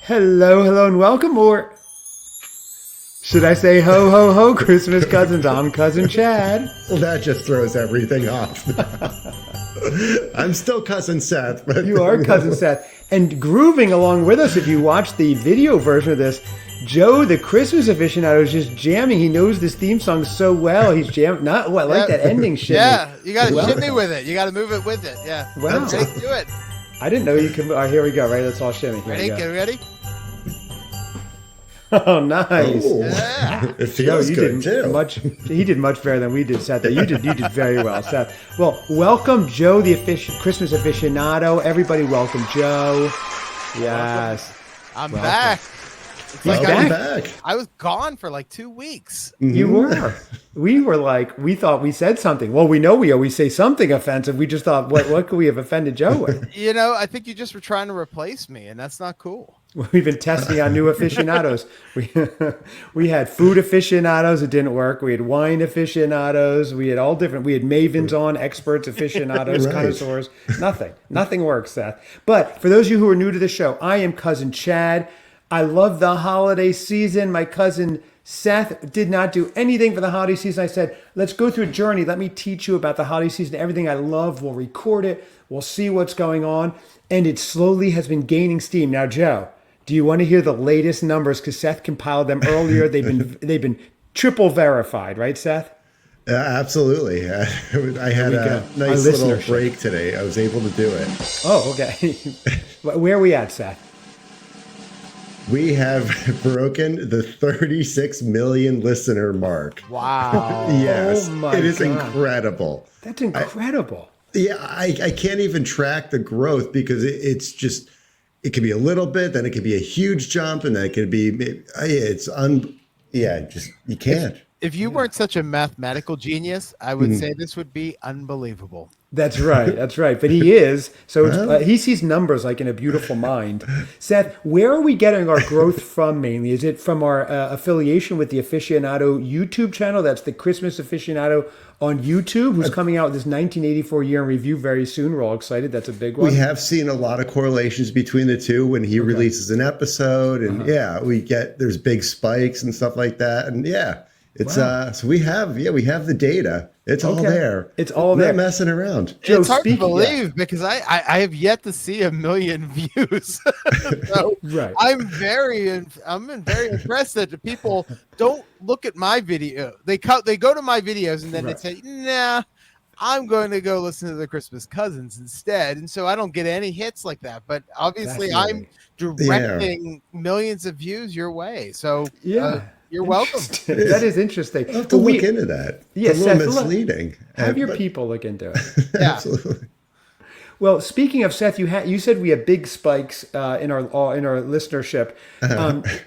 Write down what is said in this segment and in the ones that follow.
Hello, hello, and welcome, or should I say ho, ho, ho, Christmas cousins? I'm Cousin Chad. Well, that just throws everything off. I'm still Cousin Seth. But You are Cousin Seth. And grooving along with us, if you watch the video version of this, Joe, the Christmas aficionado, is just jamming. He knows this theme song so well. He's jamming. I like that ending shimmy. Yeah, you got to shimmy with it. You got to move it with it. Yeah. Wow. Let's do it. I didn't know you could. All right, here we go. Right, let's all shimmy. Here Ready? Get ready? Oh, nice. Ooh. Yeah. It feels good too. He did much better than we did, Seth. You did very well, Seth. Well, welcome, Joe, the Christmas aficionado. Everybody, welcome, Joe. Yes, I'm welcome. back. It's like Welcome back. I was gone for like 2 weeks. You were. We thought we said something. Well, we know we always say something offensive. We just thought, what could we have offended Joe with? You know, I think you just were trying to replace me, and that's not cool. We've been testing on new aficionados. We had food aficionados. It didn't work. We had wine aficionados. We had all different. We had mavens on, experts, aficionados, Right. connoisseurs. Nothing works, Seth. But for those of you who are new to the show, I am Cousin Chad. I love the holiday season. My cousin Seth did not do anything for the holiday season. I said, let's go through a journey. Let me teach you about the holiday season. Everything I love, we'll record it. We'll see what's going on. And it slowly has been gaining steam. Now, Joe, do you want to hear the latest numbers? Because Seth compiled them earlier. They've been triple verified, right, Seth? Absolutely. I had a nice little break today. I was able to do it. Oh, okay. Where are we at, Seth? We have broken the 36 million listener mark. Wow. Yes. Oh my it is God. Incredible. That's incredible. I can't even track the growth because it's just, it could be a little bit, then it could be a huge jump, and then it could be, you can't. If you weren't such a mathematical genius, I would say this would be unbelievable. That's right. But he is. So he sees numbers like in a beautiful mind. Seth, where are we getting our growth from mainly? Is it from our affiliation with the Aficionado YouTube channel? That's the Christmas Aficionado on YouTube, who's coming out with this 1984 year in review very soon. We're all excited. That's a big one. We have seen a lot of correlations between the two when he releases an episode. And there's big spikes and stuff like that. And it's so we have the data. It's all there. It's all there. Not messing around. Joe, it's hard to believe because I have yet to see 1 million views. So right. I'm very impressed that the people don't look at my video. They go to my videos and then they say, nah, I'm going to go listen to the Christmas Cousins instead. And so I don't get any hits like that. But obviously I'm directing millions of views your way. So you're welcome. That is interesting. I'll have to look into that. Yes, it's a little misleading. Have your people look into it. Yeah. Absolutely. Well, speaking of Seth, you said we had big spikes in our listenership.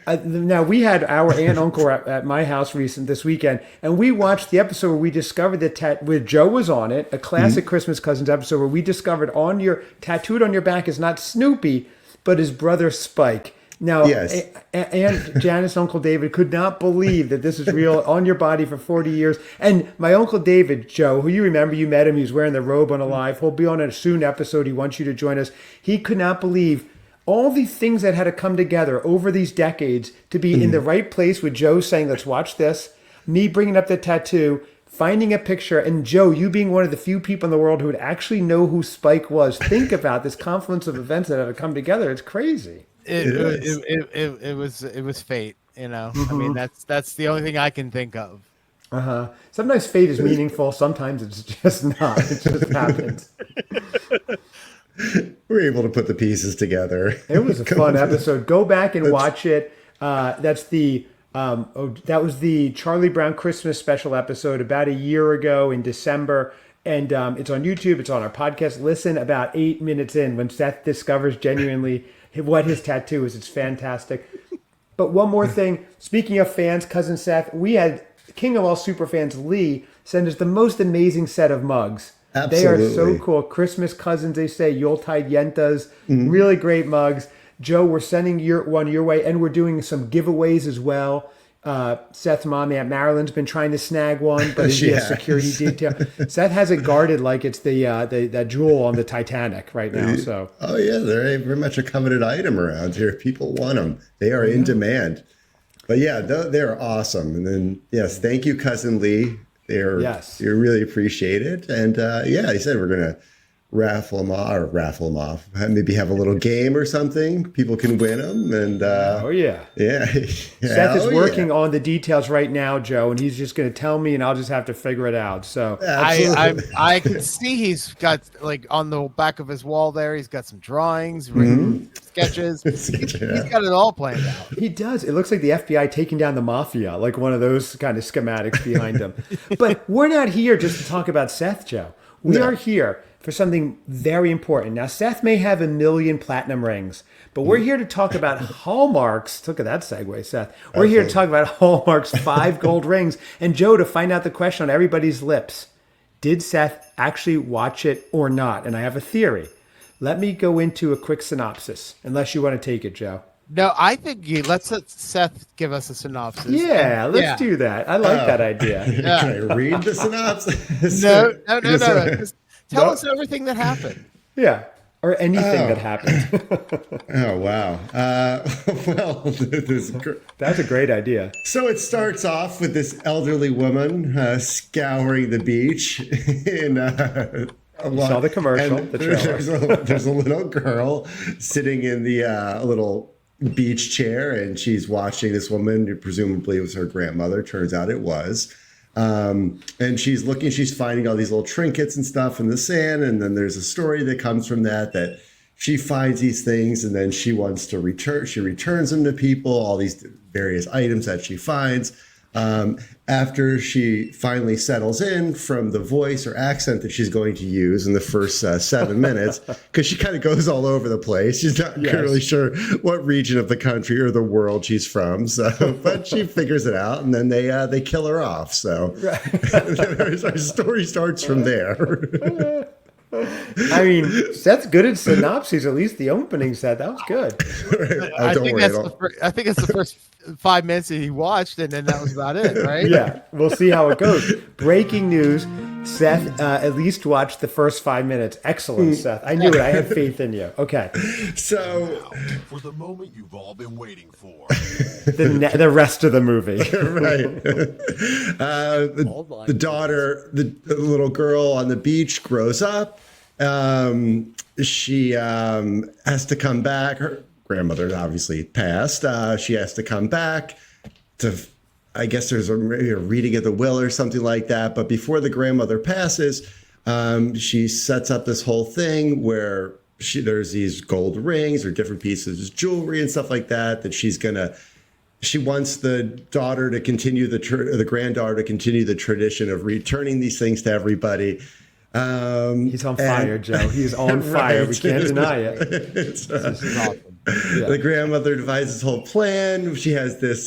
Now we had our aunt and uncle at my house this weekend, and we watched the episode where we discovered where Joe was on it, a classic Christmas Cousins episode where we discovered tattooed on your back is not Snoopy, but his brother Spike. Now, Aunt Janice, Uncle David could not believe that this is real on your body for 40 years. And my Uncle David, Joe, who you remember, you met him, he was wearing the robe on Alive. He'll be on a soon episode. He wants you to join us. He could not believe all the things that had to come together over these decades to be in the right place with Joe saying, let's watch this, me bringing up the tattoo, finding a picture, and Joe, you being one of the few people in the world who would actually know who Spike was. Think about this confluence of events that have come together. It's crazy. It was fate, you know. I mean, that's the only thing I can think of. Sometimes fate is meaningful. Sometimes it's just not. It just happens. We're able to put the pieces together. It was a fun episode. Go back and watch it. That was the Charlie Brown Christmas special episode about a year ago in December. And it's on YouTube. It's on our podcast. Listen about 8 minutes in when Seth discovers genuinely what his tattoo is. It's fantastic. But one more thing. Speaking of fans, Cousin Seth, we had King of all super fans, Lee, send us the most amazing set of mugs. Absolutely. They are so cool. Christmas Cousins, they say. Yuletide Yentas. Really great mugs. Joe, we're sending one your way, and we're doing some giveaways as well. Seth's mom, Aunt Marilyn's been trying to snag one, but is She he a has. security detail? Seth has it guarded like it's the jewel on the Titanic right now. So Oh yeah, they're very much a coveted item around here. People want them. They are in demand. But yeah, they're awesome. And then yes, thank you, Cousin Lee. You really appreciate it. And yeah, he said we're gonna raffle them off. Maybe have a little game or something. People can win them. And yeah. Seth is working on the details right now, Joe, and he's just going to tell me, and I'll just have to figure it out. So I can see he's got like on the back of his wall there. He's got some drawings, sketches. He's got it all planned out. He does. It looks like the FBI taking down the mafia, like one of those kind of schematics behind him. But we're not here just to talk about Seth, Joe. We are here for something very important. Now, Seth may have 1 million platinum rings, but we're here to talk about Hallmark's. Look at that segue, Seth. We're here to talk about Hallmark's 5 gold rings. And Joe, to find out the question on everybody's lips, did Seth actually watch it or not? And I have a theory. Let me go into a quick synopsis, unless you want to take it, Joe. No, I think let's let Seth give us a synopsis. Yeah, let's do that. I like that idea. Can I read the synopsis? No. Just tell us everything that happened. Yeah, or anything that happened. Oh, wow. Well, that's a great idea. So it starts off with this elderly woman scouring the beach in saw the commercial. There's a little girl sitting in the little beach chair, and she's watching this woman who presumably was her grandmother. Turns out it was. And she's finding all these little trinkets and stuff in the sand. And then there's a story that comes from that she finds these things and then she wants to returns them to people, all these various items that she finds. After she finally settles in from the voice or accent that she's going to use in the first 7 minutes, because she kind of goes all over the place. She's not really sure what region of the country or the world she's from. So, but she figures it out, and then they kill her off. So our story starts from there. I mean, Seth's good at synopses. At least the opening said that was good. I think it's the first 5 minutes that he watched, and then that was about it, right? Yeah, we'll see how it goes. Breaking news: Seth at least watched the first 5 minutes. Excellent, Seth. I knew it. I had faith in you. Okay. So, for the moment you've all been waiting for, the rest of the movie, right? The daughter, the little girl on the beach, grows up. She has to come back. Her grandmother obviously passed. She has to come back to, I guess there's a reading of the will or something like that. But before the grandmother passes, she sets up this whole thing where there's these gold rings or different pieces of jewelry and stuff like that she wants the daughter to continue the granddaughter to continue the tradition of returning these things to everybody. He's on fire, Joe. He's on fire. Right. We can't deny it. This is awesome. Yeah. The grandmother devises this whole plan. She has this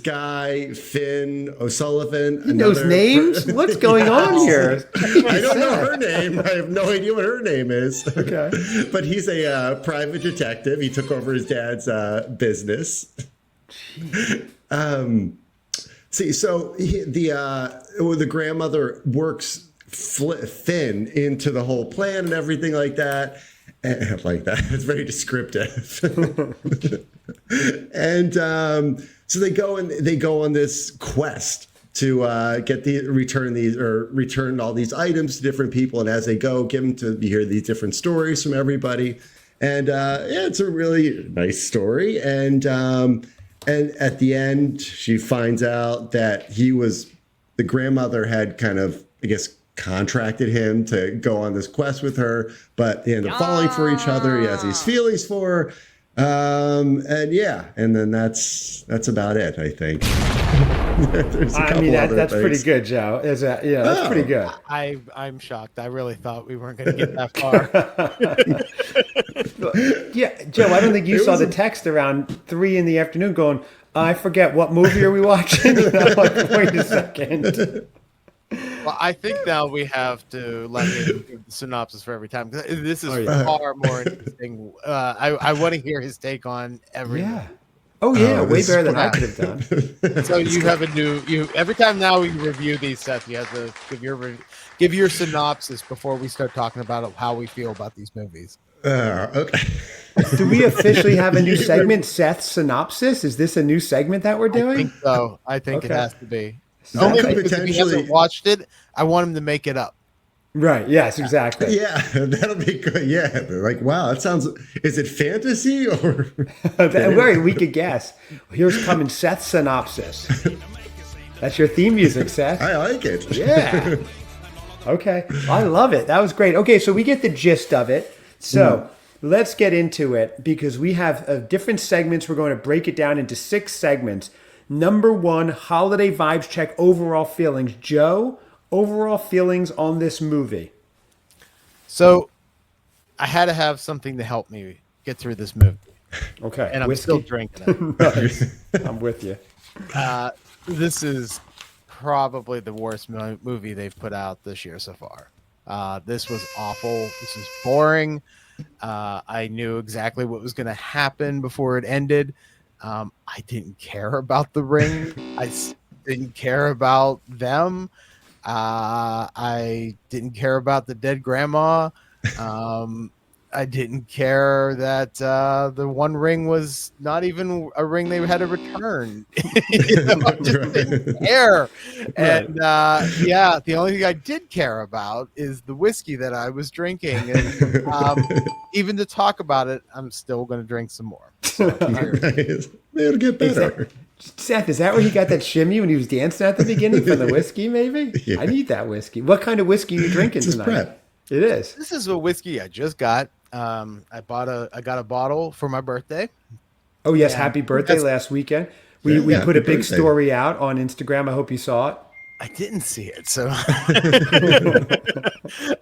guy, Finn O'Sullivan. He knows names? What's going on here? I don't know her name. I have no idea what her name is. Okay. But he's a private detective. He took over his dad's business. The grandmother works Finn into the whole plan and everything like that. It's very descriptive. And so they go on this quest to return all these items to different people, and as they go, give them to hear these different stories from everybody. And it's a really nice story. And at the end, she finds out that the grandmother had kind of, I guess, contracted him to go on this quest with her, but they end up falling for each other. He has these feelings for her. And then that's about it, I think. That's pretty good, Joe. That's pretty good. I'm shocked. I really thought we weren't going to get that far. Yeah, Joe, I don't think you saw the text around 3 p.m. going, I forget, what movie are we watching? And I'm like, wait a second. Well, I think now we have to let him give the synopsis for every time. This is far more interesting. I want to hear his take on everything. Yeah. Oh yeah, way this is better than I crap. could have done. So you have every time now we review these, Seth, you have to give your synopsis before we start talking about how we feel about these movies. Okay. Do we officially have a new segment, Seth Synopsis? Is this a new segment that we're I doing? think so. I think it Okay. has to be. So Only that could because if he hasn't watched it, I want him to make it up. Right. Yes, exactly. Yeah, that'll be good. Yeah, they're like, wow, that sounds. Is it fantasy or? Right, we could guess. Here's coming Seth's Synopsis. That's your theme music, Seth. I like it. Yeah. Okay. I love it. That was great. Okay, so we get the gist of it. So let's get into it because we have different segments. We're going to break it down into 6 segments. Number 1, holiday vibes check, overall feelings. Joe, overall feelings on this movie. So I had to have something to help me get through this movie. Okay. And I'm Whiskey? still drinking it. Nice. I'm with you. This is probably the worst movie they've put out this year so far. This was awful. This is boring. I knew exactly what was going to happen before it ended. I didn't care about the ring. Didn't care about them. I didn't care about the dead grandma. I didn't care that the one ring was not even a ring they had to return. I just didn't care. And the only thing I did care about is the whiskey that I was drinking. And even to talk about it, I'm still going to drink some more. So, It'll get better. Seth, is that where he got that shimmy when he was dancing at the beginning from the whiskey, maybe? Yeah. I need that whiskey. What kind of whiskey are you drinking It's his tonight? prep. It is. this is a whiskey I just got. I got a bottle for my birthday. Oh, yes. Yeah. Happy birthday last weekend. We Yeah, put a happy big birthday. story out on Instagram. I hope you saw it. I didn't see it, so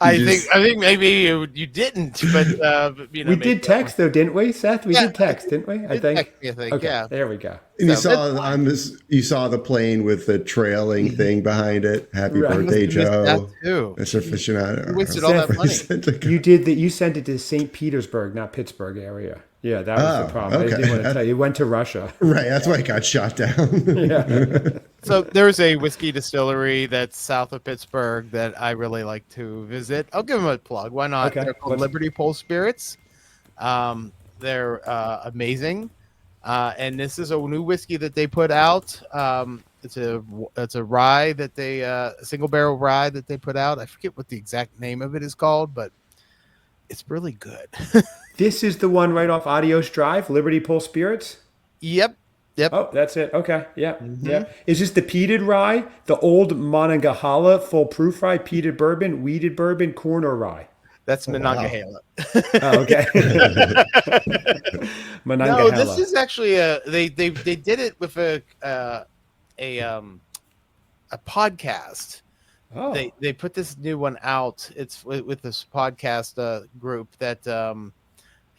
I think maybe you didn't, but We maybe did text, though, didn't we, Seth? We Yeah, did text, didn't we? I did think. text me, I think, Okay, yeah. there we go. And you So saw that's on this, you saw the plane with the trailing thing behind it. Happy Right. birthday, must have missed Joe. that too. Mr. Aficionado. You wasted all that Seth, money. Sent a- You did that. You sent it to St. Petersburg, not Pittsburgh area. Yeah, that was Oh, the problem. I okay. didn't want to tell you. You went to Russia. Right, that's why it got shot down. So there's a whiskey distillery that's south of Pittsburgh that I really like to visit. I'll give them a plug. Why not? Okay. They're called Liberty Pole Spirits. They're amazing. And this is a new whiskey that they put out. It's a rye that they a single barrel rye that they put out. I forget what the exact name of it is called, but it's really good. This is the one right off Adios Drive, Liberty Pole Spirits. Yep. Oh, that's it. Okay. Yeah. Yeah. Is this the peated rye, the old Monongahela full proof rye, peated bourbon, weeded bourbon, corn or rye? That's Monongahela. Oh, okay. No, Monongahela. this is actually they did it with a podcast. Oh. They put this new one out. It's with this podcast group that I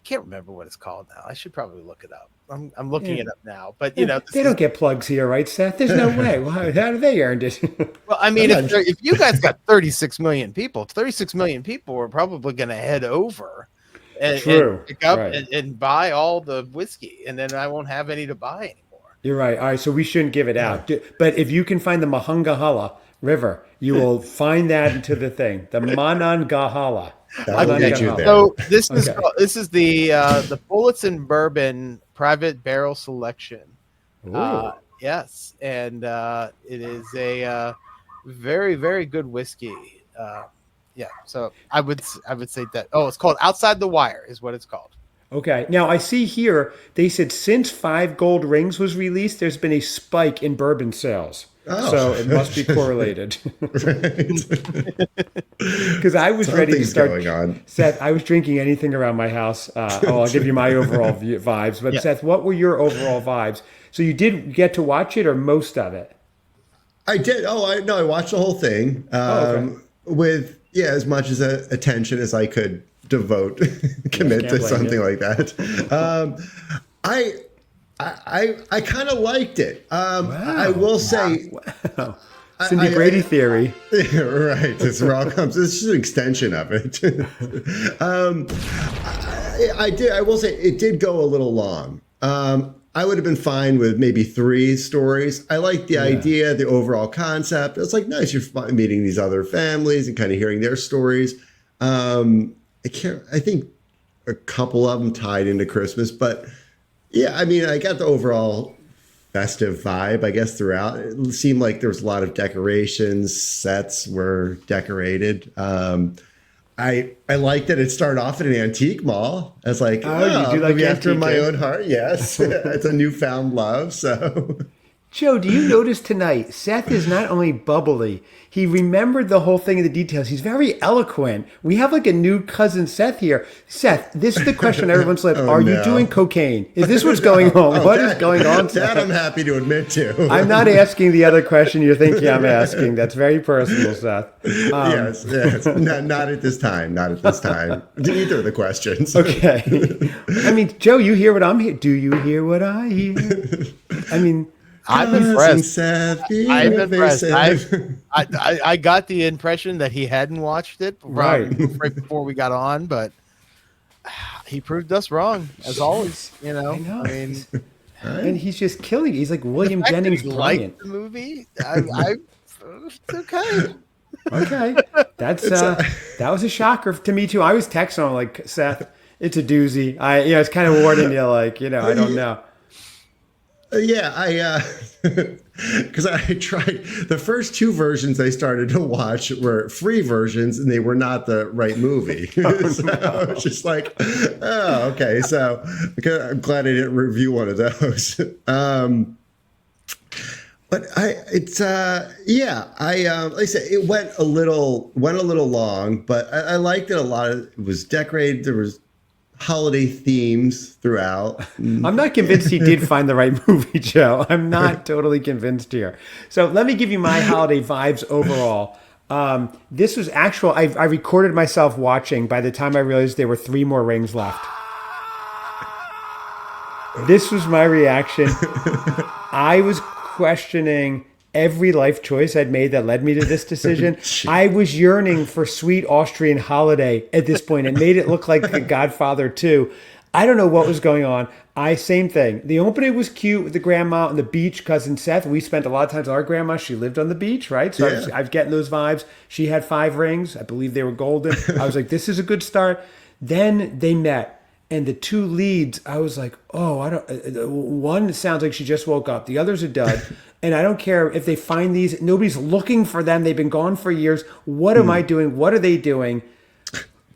can't remember what it's called now. I should probably look it up. I'm looking it up now, but you know they don't get plugs here, right, Seth? There's no way. Well, how do they earn it? Well, I mean, if you guys got 36 million people, 36 million people are probably going to head over and pick up Right. and buy all the whiskey, and then I won't have any to buy anymore. You're right. All right, so we shouldn't give it out. But if you can find the Monongahela River, you will find that into the thing. The Monongahela. That'll get you there. So this is Okay. this is the Bullets Bourbon Private Barrel Selection. Ooh. Yes, and it is a very, very good whiskey. Yeah, so I would say that. Oh, it's called Outside the Wire is what it's called. Okay. Now I see here they said since 5 Gold Rings was released, there's been a spike in bourbon sales. Oh. So it must be correlated. Because I was ready to Something's start. going on. Seth, I was drinking anything around my house. I'll give you my overall vibes. But Yeah. Seth, what were your overall vibes? So you did get to watch it or most of it? I did. I watched the whole thing Okay. with as much as attention as I could devote, commit can't to blame something you. like that. I kind of liked it. I will say, Wow. Cindy Brady theory. right. This all comes. This is an extension of it. I did. I will say it did go a little long. I would have been fine with maybe 3 stories. I like the idea, the overall concept. It's like nice. You're meeting these other families and kind of hearing their stories. I think a couple of them tied into Christmas, but yeah, I mean, I got the overall festive vibe, I guess, throughout. It seemed like there was a lot of decorations, sets were decorated. I like that it started off at an antique mall. I was like, you do like after my antique, own heart. Yes, it's a newfound love. So, Joe, do you notice tonight, Seth is not only bubbly, he remembered the whole thing in the details. He's very eloquent. We have like a new cousin Seth here. Seth, this is the question on everyone's lips. Are you doing cocaine? Is this what's going on? What is going on, Seth? That I'm happy to admit to. I'm not asking the other question you're thinking I'm asking. That's very personal, Seth. Yes. Not at this time. Not at this time. Either of the questions. Okay. I mean, Joe, you hear what I'm hearing. Do you hear what I hear? I mean... I'm impressed. I'm impressed. I got the impression that he hadn't watched it right before we got on, but he proved us wrong as always. You know, I mean, and he's just killing. He's like William Jennings. Liked the movie. It's okay. Okay, that was a shocker to me too. I was texting him like, Seth, it's a doozy. It's kind of warning you, like, I don't know. Because I tried the first 2 versions I started to watch were free versions and they were not the right movie. So I was just like, oh, okay. So I'm glad I didn't review one of those. But like I said, it went a little long, but I liked it a lot. It was decorated. There was holiday themes throughout. I'm not convinced he did find the right movie, Joe. I'm not totally convinced here. So let me give you my holiday vibes overall. This was actual. I recorded myself watching. By the time I realized there were 3 more rings left. This was my reaction. I was questioning every life choice I'd made that led me to this decision. I was yearning for sweet Austrian holiday at this point. It made it look like The Godfather 2. I don't know what was going on. Same thing. The opening was cute with the grandma on the beach. Cousin Seth, we spent a lot of times with our grandma. She lived on the beach, right? So I was getting those vibes. She had 5 rings. I believe they were golden. I was like, this is a good start. Then they met. And the 2 leads, I was like, one sounds like she just woke up. The other's a dud. And I don't care if they find these. Nobody's looking for them. They've been gone for years. What am I doing? What are they doing?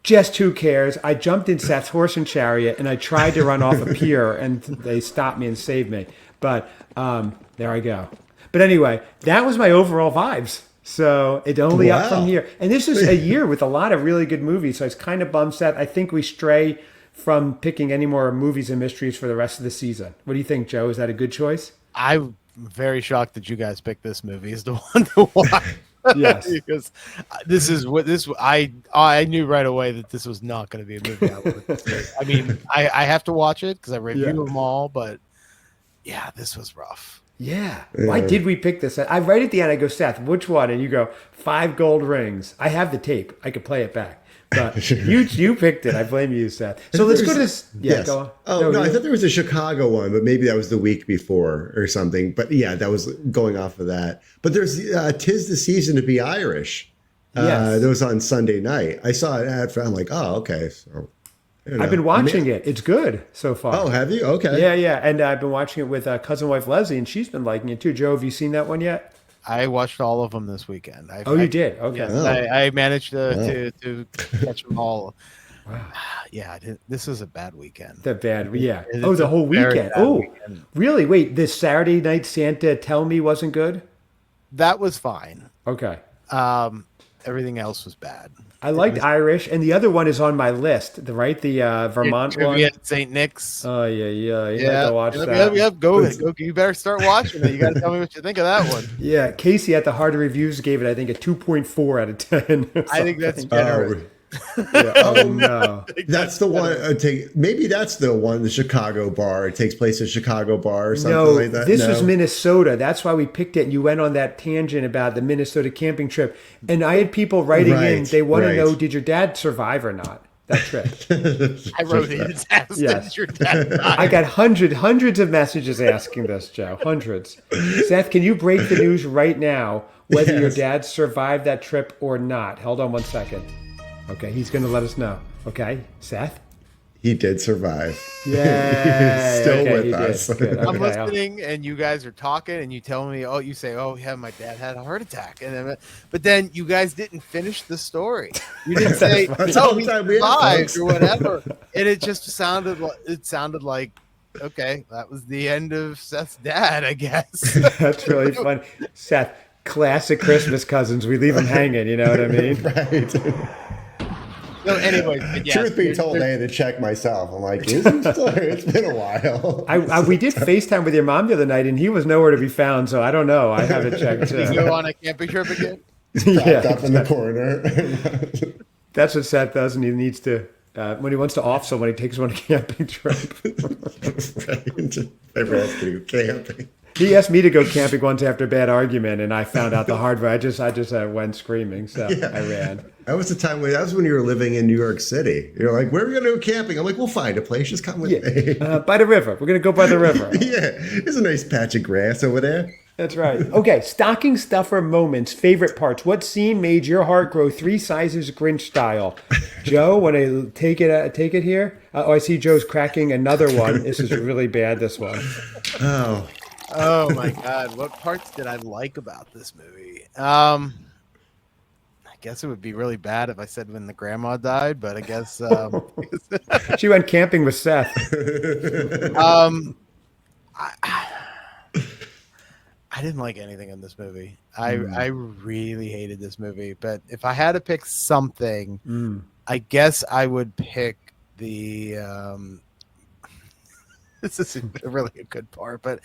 Just who cares? I jumped in Seth's horse and chariot, and I tried to run off a pier, and they stopped me and saved me. But there I go. But anyway, that was my overall vibes. So it only up from here. And this is a year with a lot of really good movies. So I was kind of bummed, Seth. I think we stray from picking any more movies and mysteries for the rest of the season. What do you think, Joe? Is that a good choice? I'm very shocked that you guys picked this movie as the one to watch. Yes, because I knew right away that this was not going to be a movie I would see. I mean, I have to watch it because I review them all, but yeah, this was rough. Yeah. Why did we pick this? I right at the end, I go, Seth, which one? And you go, 5 gold rings. I have the tape. I could play it back. But you picked it. I blame you, Seth. So let's go to this. Yeah, yes. Go on. Oh, no, I thought there was a Chicago one, but maybe that was the week before or something. But yeah, that was going off of that. But there's 'Tis the Season to Be Irish. That was on Sunday night. I saw it ad. I'm like, oh, okay. So I've been watching it. It's good so far. Oh, have you? Okay. Yeah. And I've been watching it with cousin wife Leslie, and she's been liking it too. Joe, have you seen that one yet? I watched all of them this weekend. You did? Okay. Yes, I managed to catch them all. Wow. Yeah, this is a bad weekend. The whole weekend. Oh, really? Wait, this Saturday Night Santa Tell Me wasn't good? That was fine. Okay. Everything else was bad. I liked Irish, and the other one is on my list. The Vermont one. St. Nick's. Oh yeah. You have to watch that. Yep. Go. You better start watching it. You got to tell me what you think of that one. Yeah, Casey at the Hard Reviews gave it, I think, a 2.4 out of 10. I think that's generous. Oh no, that's the one. Maybe that's the one. The Chicago bar. It takes place at Chicago bar or something like that. This was Minnesota. That's why we picked it. And you went on that tangent about the Minnesota camping trip, and I had people writing in. They want to know, did your dad survive or not? that trip. I wrote it. It's asked Yes. your dad died. I got hundreds of messages asking this, Joe. Hundreds. Seth, can you break the news right now whether your dad survived that trip or not? Hold on one second. Okay, he's going to let us know. Okay, Seth? He did survive. Yeah. He's still with us. Good. I'm Okay. listening, and you guys are talking, and you tell me, you say, yeah, my dad had a heart attack, and then, but then you guys didn't finish the story. You didn't say, That's all the he time we have, survived folks. or whatever, and it just sounded like, okay, that was the end of Seth's dad, I guess. That's really fun. Seth, classic Christmas cousins. We leave them hanging, you know what I mean? Right. So anyway, but yeah, Truth be told, I had to check myself. I'm like, is he still here? It's been a while. We did FaceTime with your mom the other night, and he was nowhere to be found, so I don't know. I haven't checked. did you go on a camping trip again? Propped up in the corner. That's what Seth does, and he needs to, when he wants to off someone, he takes one on a camping trip. Right. Everyone else can go camping. He asked me to go camping once after a bad argument, and I found out the hard way. I just went screaming, so I ran. That was the time that was when you were living in New York City. You're like, where are we going to go camping? I'm like, we'll find a place. Just come with me. By the river. We're going to go by the river. Yeah. There's a nice patch of grass over there. That's right. Okay, stocking stuffer moments, favorite parts. What scene made your heart grow 3 sizes Grinch style? Joe, want to take it here? I see Joe's cracking another one. This is really bad, this one. Oh my God. What parts did I like about this movie? I guess it would be really bad if I said when the grandma died, but I guess She went camping with Seth. I didn't like anything in this movie. I really hated this movie, but if I had to pick something, I guess I would pick the this isn't really a good part, but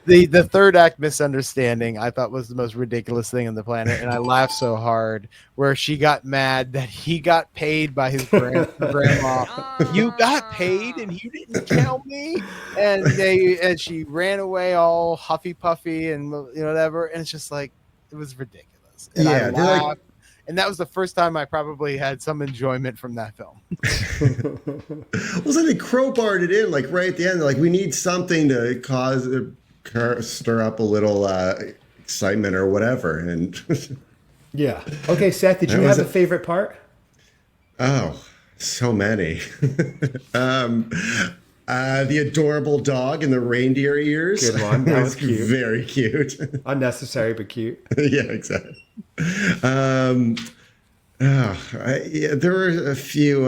the third act misunderstanding I thought was the most ridiculous thing on the planet, and I laughed so hard where she got mad that he got paid by his grandma. You got paid and you didn't tell me, and she ran away all huffy puffy and whatever, and it's just like it was ridiculous. And I laughed. And that was the first time I probably had some enjoyment from that film. Well, so they crowbarred it in, like right at the end. Like, we need something to stir up a little excitement or whatever. And Yeah. Okay, Seth, did you have a favorite part? Oh, so many. The adorable dog and the reindeer ears. Good one. That was cute. Very cute. Unnecessary, but cute. Yeah, exactly. There were a few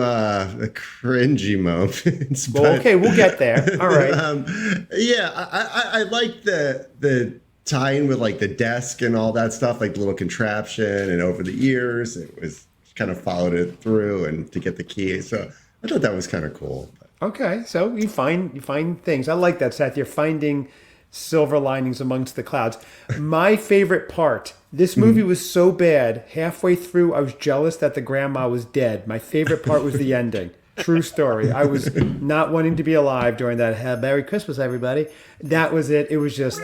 cringy moments. Well, okay, we'll get there. All right. I like the tie-in with like the desk and all that stuff, like the little contraption and over the ears. It was kind of followed it through and to get the key. So I thought that was kind of cool. Okay, so you find things. I like that, Seth. You're finding silver linings amongst the clouds. My favorite part. This movie was so bad. Halfway through, I was jealous that the grandma was dead. My favorite part was the ending. True story. I was not wanting to be alive during that. Merry Christmas, everybody. That was it. It was just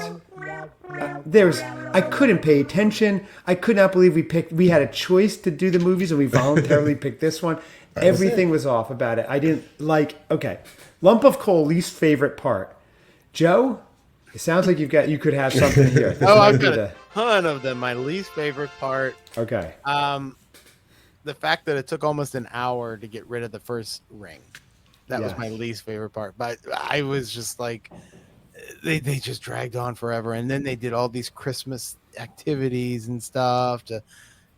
I couldn't pay attention. I could not believe we had a choice to do the movies and we voluntarily picked this one. Everything was off about it. I didn't like. Okay, lump of coal. Least favorite part. Joe, it sounds like you could have something here. I've got a ton of them. My least favorite part. Okay. The fact that it took almost an hour to get rid of the first ring. That was my least favorite part. But I was just like, they just dragged on forever, and then they did all these Christmas activities and stuff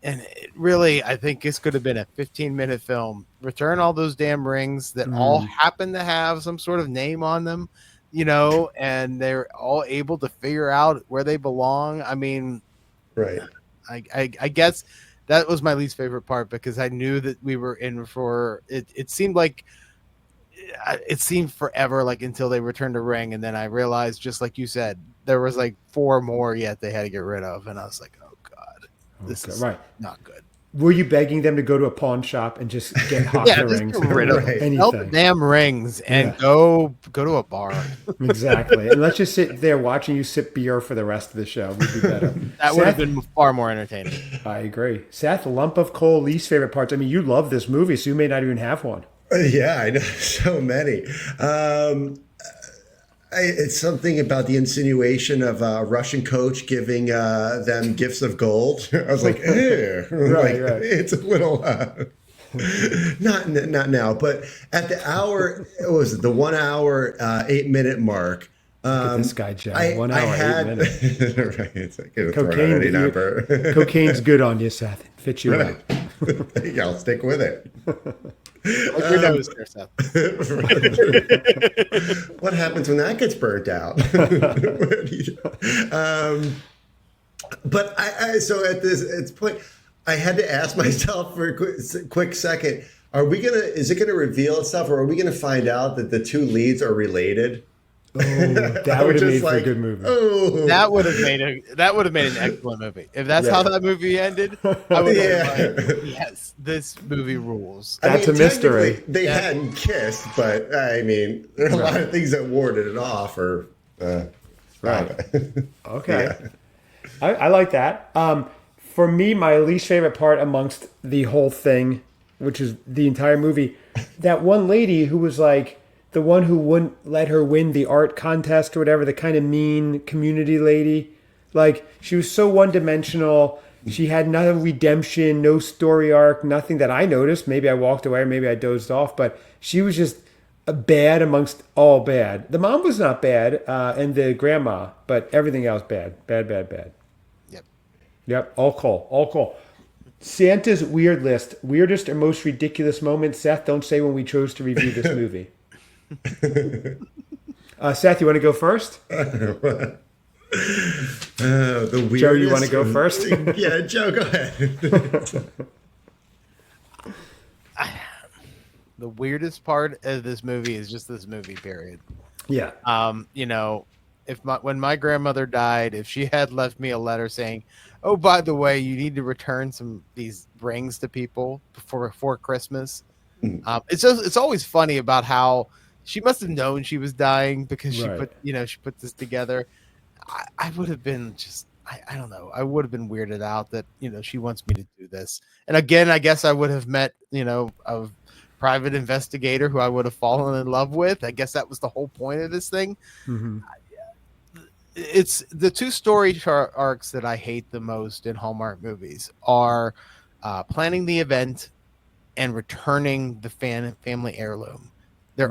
and it really, I think this could have been a 15-minute film. Return all those damn rings that all happen to have some sort of name on them, and they're all able to figure out where they belong. I mean, right. I guess that was my least favorite part because I knew that we were in for it. It seemed forever, like until they returned a ring. And then I realized, just like you said, there was like 4 more yet they had to get rid of. And I was like, oh God, this is not good. Were you begging them to go to a pawn shop and just get hot rings? Get rid of anything. Sell the damn rings and go to a bar. Exactly. And let's just sit there watching you sip beer for the rest of the show. Would be better. That would have been far more entertaining. I agree. Seth, lump of coal, least favorite parts. I mean, you love this movie, so you may not even have one. Yeah, I know so many. It's something about the insinuation of a Russian coach giving them gifts of gold. I was like, eh. Right, Like right. it's a little not now, but at the hour, what was it, the 1 hour 8 minute mark? Look at this guy, Joe. I 1 I hour, had 8 minutes. right. It's like it'll throw out any Cocaine, number. cocaine's good on you, Seth. It fits you Right. right. Yeah, I'll stick with it. Like your nose there, Seth. What happens when that gets burnt out? But so at this point, I had to ask myself for a quick second: is it gonna reveal itself, or are we gonna find out that the two leads are related? Oh, that would have made for a good movie. Oh, That would have made an excellent movie. If that's how that movie ended, I would have been like, yes, this movie rules. That's a mystery. technically, They hadn't kissed, but I mean, there are a lot of things that warded it off. Or Right. Okay. Yeah. I like that. For me, my least favorite part amongst the whole thing, which is the entire movie, that one lady who was like the one who wouldn't let her win the art contest or whatever, the kind of mean community lady. Like, she was so one-dimensional. She had no redemption, no story arc, nothing that I noticed. Maybe I walked away or maybe I dozed off, but she was just a bad amongst all bad. The mom was not bad, and the grandma, but everything else bad. Bad. Yep, all cool. Santa's weird list. Weirdest or most ridiculous moment. Seth, don't say when we chose to review this movie. Seth, you want to go first? The weirdest. Joe, you want to go first? Yeah, Joe, go ahead. The weirdest part of this movie is just this movie, period. Yeah. When my grandmother died, if she had left me a letter saying, "Oh, by the way, you need to return these rings to people before Christmas," it's always funny about how she must have known she was dying because she put this together. I would have been I don't know. I would have been weirded out that she wants me to do this. And again, I guess I would have met a private investigator who I would have fallen in love with. I guess that was the whole point of this thing. Mm-hmm. It's the two story arcs that I hate the most in Hallmark movies are planning the event and returning the family heirloom.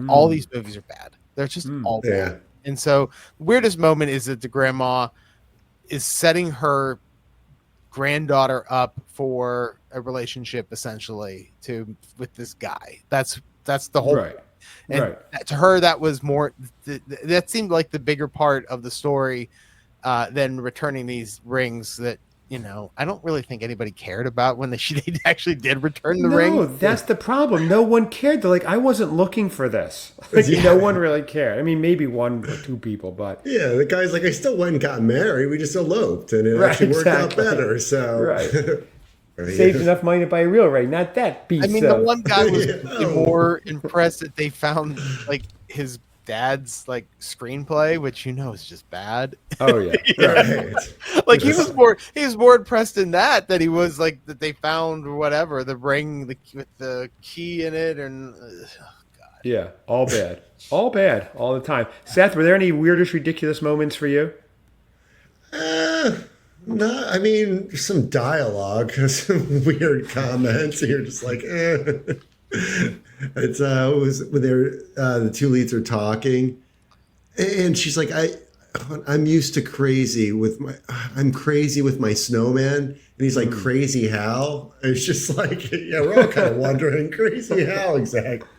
All these movies are bad. They're just all bad. Yeah. And so the weirdest moment is that the grandma is setting her granddaughter up for a relationship essentially with this guy. That's the whole Right. And to her, that was more. That seemed like the bigger part of the story than returning these rings. That I don't really think anybody cared about when they actually did return the ring. No, that's the problem. No one cared. They're like, I wasn't looking for this. Like, no one really cared. I mean, maybe one or two people, but Yeah, the guy's like, I still went and got married. We just eloped, and it actually worked out better. So saved enough money to buy a real ring. Not that piece. I mean, the one guy was more impressed that they found like his dad's like screenplay, which is just bad. Oh yeah, right. Like he was more impressed in that he was like that they found or whatever the ring with the key in it and God. Yeah, all bad all the time. Seth, were there any weirdest, ridiculous moments for you? No, I mean, some dialogue, some weird comments. You're just like, It was when the two leads are talking, and she's like, I'm used to I'm crazy with my snowman, and he's like, crazy how? And it's just like, yeah, we're all kind of wondering, crazy how exactly?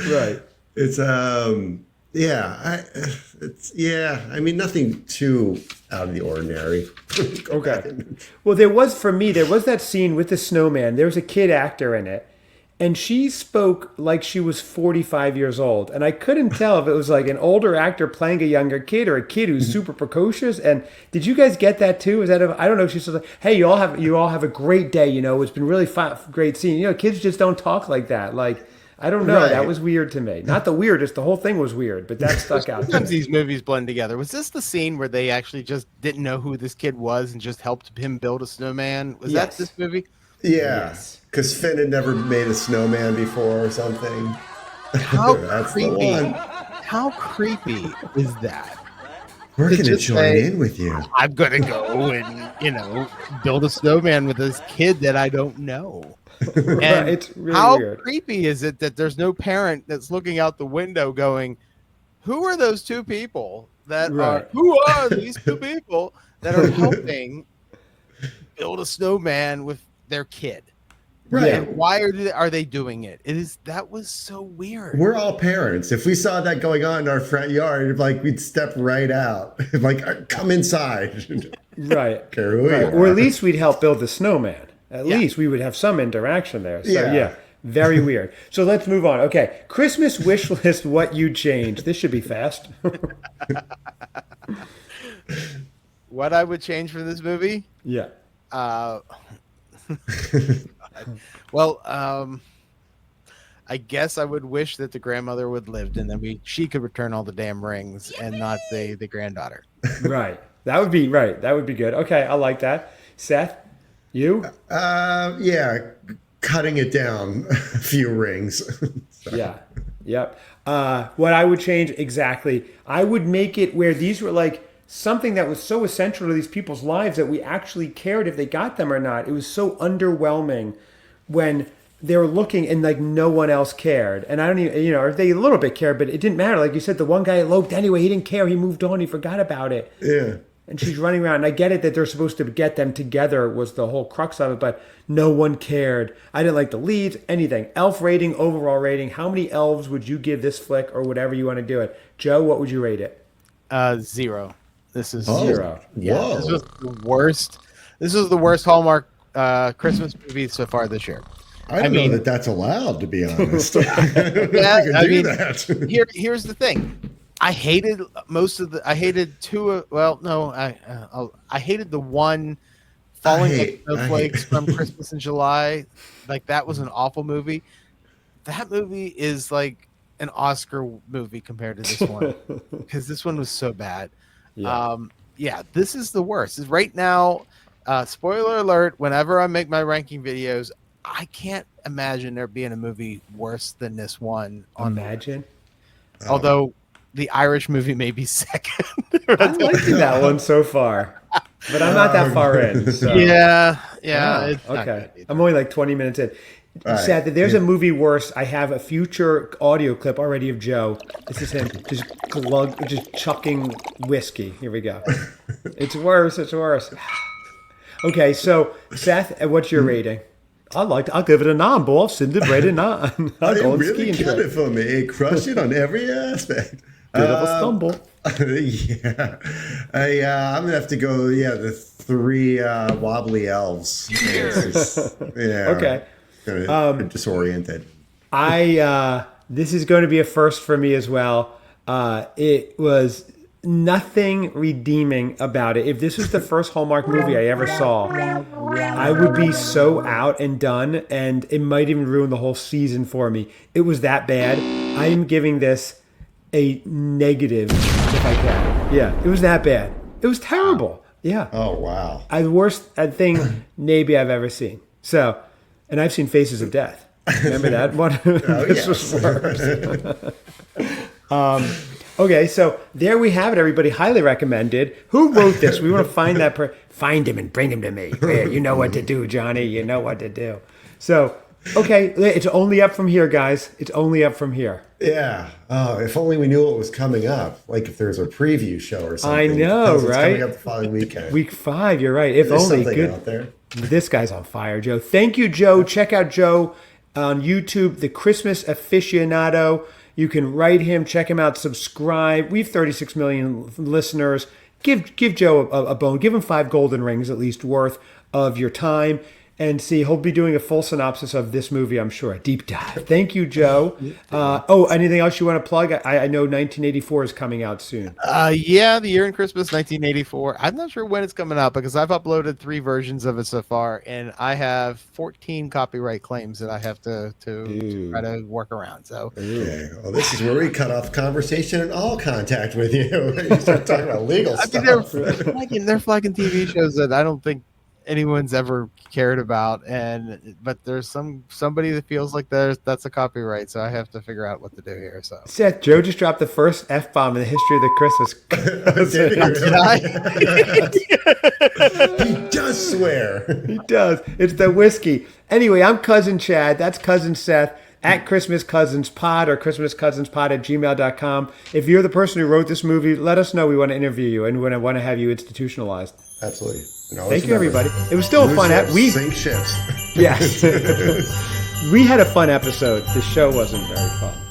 Right. It's I mean, nothing too out of the ordinary. Okay. Well, there was that scene with the snowman. There was a kid actor in it, and she spoke like she was 45 years old. And I couldn't tell if it was like an older actor playing a younger kid or a kid who's super precocious. And did you guys get that too? Is that I don't know. She's like, hey, you all have a great day. It's been really great seeing. Kids just don't talk like that. Like, I don't know. Right. That was weird to me. Not the weirdest. The whole thing was weird, but that stuck out to me. Sometimes these movies blend together. Was this the scene where they actually just didn't know who this kid was and just helped him build a snowman? Was that this movie? Yeah, because Finn had never made a snowman before or something. How That's the creepy! one. How creepy is that? We're To gonna just join say, in with you. I'm gonna go and build a snowman with this kid that I don't know. Right, And it's really how weird. creepy is it that there's no parent that's looking out the window going, "Who are those two people that Right. Who are these two people that are helping build a snowman with their kid?" Right. And why are they doing it? That was so weird. We're all parents. If we saw that going on in our front yard, like we'd step right out. Like, come inside. Right. Care who you Right. are. Or at least we'd help build the snowman. At least we would have some interaction there. So yeah, very weird. So let's move on. Okay, Christmas wish list. What you change? This should be fast. What I would change for this movie? Yeah. Well, I guess I would wish that the grandmother would lived, and then she could return all the damn rings, and not the granddaughter. Right. That would be right. That would be good. Okay, I like that. Seth, you? Yeah, cutting it down a few rings. Yeah. Yep. What I would change exactly, I would make it where these were like something that was so essential to these people's lives that we actually cared if they got them or not. It was so underwhelming when they were looking and like no one else cared. And I don't even, or they a little bit cared, but it didn't matter. Like you said, the one guy eloped anyway. He didn't care. He moved on. He forgot about it. Yeah. And she's running around. And I get it that they're supposed to get them together was the whole crux of it, but no one cared. I didn't like the leads, anything. Elf rating, overall rating. How many elves would you give this flick or whatever you want to do it? Joe, what would you rate it? 0. This is 0. Yeah, Whoa. this was the worst. This was the worst Hallmark Christmas movie so far this year. I don't know that that's allowed, to be honest. Yeah, I mean, that. here's the thing. I hated I hated two. Well, no, I hated the one Falling Like Snowflakes from Christmas in July. Like, that was an awful movie. That movie is like an Oscar movie compared to this one, because this one was so bad. Yeah. This is the worst. Right now, spoiler alert, whenever I make my ranking videos, I can't imagine there being a movie worse than this one. Imagine. Although the Irish movie may be second. I'm liking that one so far, but I'm not that far in. So. Yeah. It's okay. I'm only like 20 minutes in. Seth, if there's a movie worse, I have a future audio clip already of Joe. This is him just chucking whiskey. Here we go. It's worse. It's worse. Okay, so Seth, what's your rating? I'll give it a 9, boy. Cinderella 9. I'll go on really skiing got trip. it for me. Crush it on every aspect. Bit of a stumble. Yeah. I'm gonna have to go. Yeah, the 3 wobbly elves. Yeah. Okay. Disoriented. This is going to be a first for me as well. It was nothing redeeming about it. If this was the first Hallmark movie I ever saw, I would be so out and done, and it might even ruin the whole season for me. It was that bad. I am giving this a negative if I can. Yeah, it was that bad. It was terrible. Yeah. Oh, wow. The worst thing maybe I've ever seen. So, and I've seen Faces of Death. Remember that one? This was worse. Okay, so there we have it, everybody. Highly recommended. Who wrote this? We want to find that find him and bring him to me. Yeah, you know what to do, Johnny. You know what to do. So, okay, it's only up from here, guys. It's only up from here. Yeah. Oh, if only we knew what was coming up. Like if there's a preview show or something. I know, right? Coming up the following weekend. Week 5, you're right. If There's only. something Good. out there. This guy's on fire, Joe. Thank you, Joe. Check out Joe on YouTube, the Christmas Aficionado. You can write him, check him out, subscribe. We have 36 million listeners. Give Joe a bone. Give him 5 golden rings at least worth of your time. And see, he'll be doing a full synopsis of this movie, I'm sure. A deep dive. Thank you, Joe. Anything else you want to plug? I know 1984 is coming out soon. Yeah, The Year in Christmas, 1984. I'm not sure when it's coming out because I've uploaded 3 versions of it so far, and I have 14 copyright claims that I have to try to work around. So, okay. Well, this is where we cut off conversation and all contact with you. You start talking about legal stuff. They're flagging TV shows that I don't think anyone's ever cared about, but there's somebody that feels like that's a copyright, so I have to figure out what to do here. So Seth, Joe just dropped the first F-bomb in the history of the Christmas. did I? He does swear. He does. It's the whiskey. Anyway, I'm Cousin Chad. That's Cousin Seth at Christmas Cousins Pod or ChristmasCousinsPod@gmail.com. If you're the person who wrote this movie, let us know. We want to interview you and we want to have you institutionalized. Absolutely. Thank you, everybody. It was still a fun We sink ships. Yes. We had a fun episode. The show wasn't very fun.